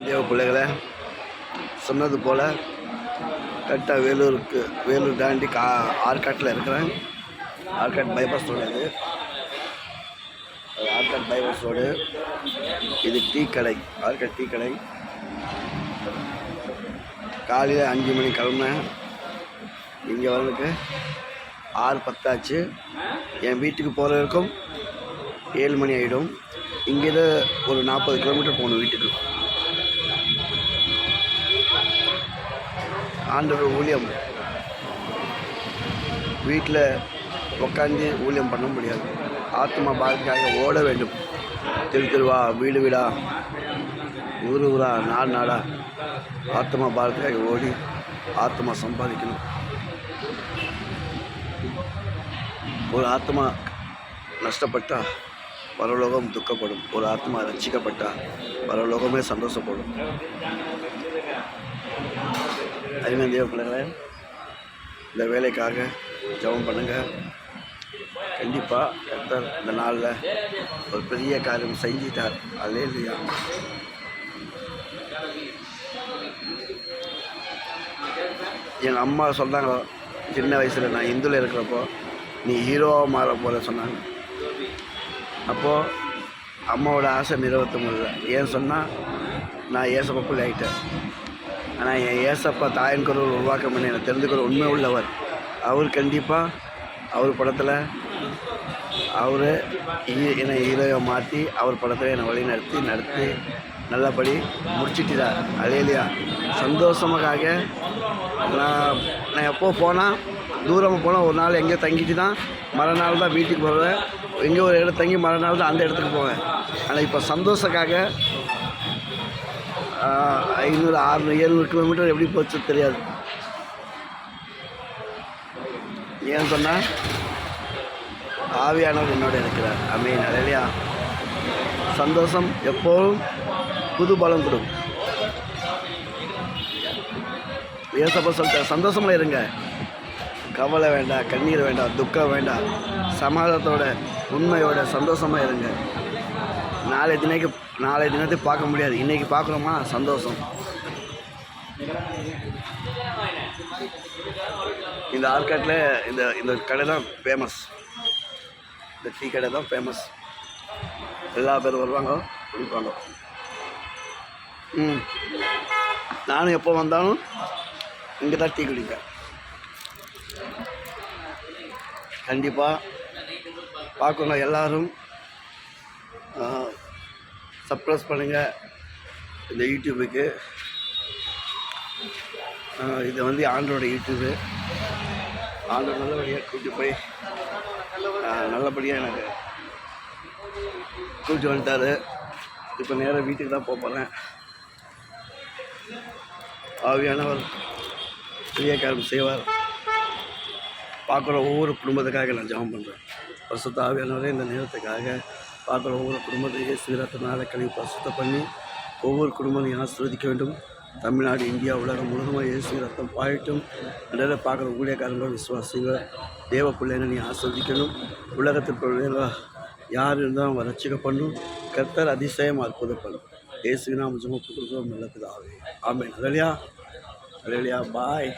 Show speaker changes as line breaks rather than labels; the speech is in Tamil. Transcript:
தேவ பிள்ளைகளை சொன்னது போல் கரெக்டாக வேலூர் தாண்டி ஆற்காட்டில் இருக்கிறேன். ஆற்காட் பைபாஸ் ரோடு இது. Arcot bypass road. இது டீ கடை, ஆற்காட் டீ கடை. காலையில் 5 மணி கிளம்புனேன். இங்கே வரதுக்கு 6:10 ஆச்சு. என் வீட்டுக்கு போகிற வரைக்கும் 7 மணி ஆகிடும். இங்கேருந்து ஒரு 40 கிலோமீட்டர் போகணும் வீட்டுக்கு. ஆண்டவர் ஊழியம் வீட்டில் உட்காந்து ஊழியம் பண்ண முடியாது. ஆத்மா பாரதிக்காக ஓட வேண்டும். திருவா வீடு வீடா, ஊர் ஊரா, நாடு நாடா ஆத்மா பாரதிக்காக ஓடி ஆத்மா சம்பாதிக்கணும். ஒரு ஆத்மா நஷ்டப்பட்டா பரலோகம் துக்கப்படும். ஒரு ஆத்மா ரட்சிக்கப்பட்டா பரலோகமே சந்தோஷப்படும். அதுமே தேவ பிள்ளைகளே, இந்த வேலைக்காக ஜெபம் பண்ணுங்கள். கண்டிப்பாக கர்த்தர் இந்த நாளில் ஒரு பெரிய காரியம் செஞ்சிட்டார். அல்லேலூயா. எங்கள் அம்மா சொன்னாங்க, சின்ன வயசில் நான் இந்துவில் இருக்கிறப்போ நீ ஹீரோவாக மாற போகிற சொன்னாங்க. அப்போது அம்மாவோட ஆசை நிறைவேற்ற முடியல. ஏன் சொன்னால் நான் ஏசப்பா பிள்ளை ஆகிட்டேன். ஆனால் என் ஏசப்பா தாயின் குரல் உருவாக்க பண்ணி எனக்கு தெரிஞ்சுக்கிற உண்மை உள்ளவர். அவர் கண்டிப்பாக அவர் படத்தில் அவர் என்னை ஹீரோவை மாற்றி அவர் படத்தில் என்னை வழி நடத்தி நல்லபடி முடிச்சிட்டார். அல்லேலூயா. சந்தோஷமாக நான் எப்போ போனால் தூரமாக போனால் ஒரு நாள் எங்கேயோ தங்கிட்டு தான் மறுநாள் தான் வீட்டுக்கு போவேன். எங்கேயோ ஒரு இடம் தங்கி மறுநாள் தான் அந்த இடத்துக்கு போவேன். ஆனால் இப்போ சந்தோஷக்காக 500, 600, 700 கிலோமீட்டர் எப்படி போச்சு தெரியாது. ஏன்னு சொன்னால் ஆவியானவர் என்னோட இருக்கிறார். ஆமென். அல்லேலூயா. சந்தோஷம் எப்போதும் புது பலம் கொடுக்கும். ஏசப்பா சொல்லிட்டார், சந்தோஷமாக இருங்க, கவலை வேண்டாம், கண்ணீர் வேண்டாம், துக்கம் வேண்டாம், சமாதானத்தோட உண்மையோட சந்தோஷமாக இருங்க. நாளை தினத்தை பார்க்க முடியாது, இன்றைக்கி பார்க்குறோமா சந்தோஷம். இந்த ஆற்காட்டில் இந்த கடை தான் ஃபேமஸ். இந்த டீ கடை தான் ஃபேமஸ். எல்லா பேரும் வருவாங்க, குடிப்பாங்க. நானும் எப்போ வந்தாலும் இங்கே தான் டீ குடிப்பேன். கண்டிப்பாக பார்க்கணும். எல்லோரும் சப்ஸ்கிரைப் பண்ணுங்கள் இந்த யூடியூபுக்கு. இது ஆண்டோட யூடியூபு. ஆண்டோட நல்லபடியாக கூட்டி போய் நல்லபடியாக எனக்கு கூட்டி வந்துட்டார். இப்போ நேராக வீட்டுக்கு தான் போகிறேன். ஆவியானவர் பெரிய காரியம் செய்வார். பார்க்குற ஒவ்வொரு குடும்பத்துக்காக நான் ஜெபம் பண்ணுறேன். பரிசுத்த ஆவியானவரே, இந்த நேரத்துக்காக பார்க்குற ஒவ்வொரு குடும்பத்தையும் சீரத்தினால கழுவி பரிசுத்தம் பண்ணி ஒவ்வொரு குடும்பத்தையும் ஆசீர்வதிக்க வேண்டும். தமிழ்நாடு, இந்தியா, உலகம் முழுவதுமாக இயேசு ரத்தம் பாயட்டும். நிறைய பார்க்குற ஊழியக்காரங்கள், விசுவாசிகள், தேவ பிள்ளைகளை நீ ஆசீர்வதிக்கணும். உலகத்தில் பிள்ளைகளா யார் இருந்தாலும் அவன் ரட்சிக்க பண்ணும். கர்த்தர் அதிசயம் அற்புதப்படும். இயேசு நாம் ஜெபம் கொடுக்குறோம் நல்ல பிதாவே. ஆமென். அல்லேலூயா. அல்லேலூயா. பாய்.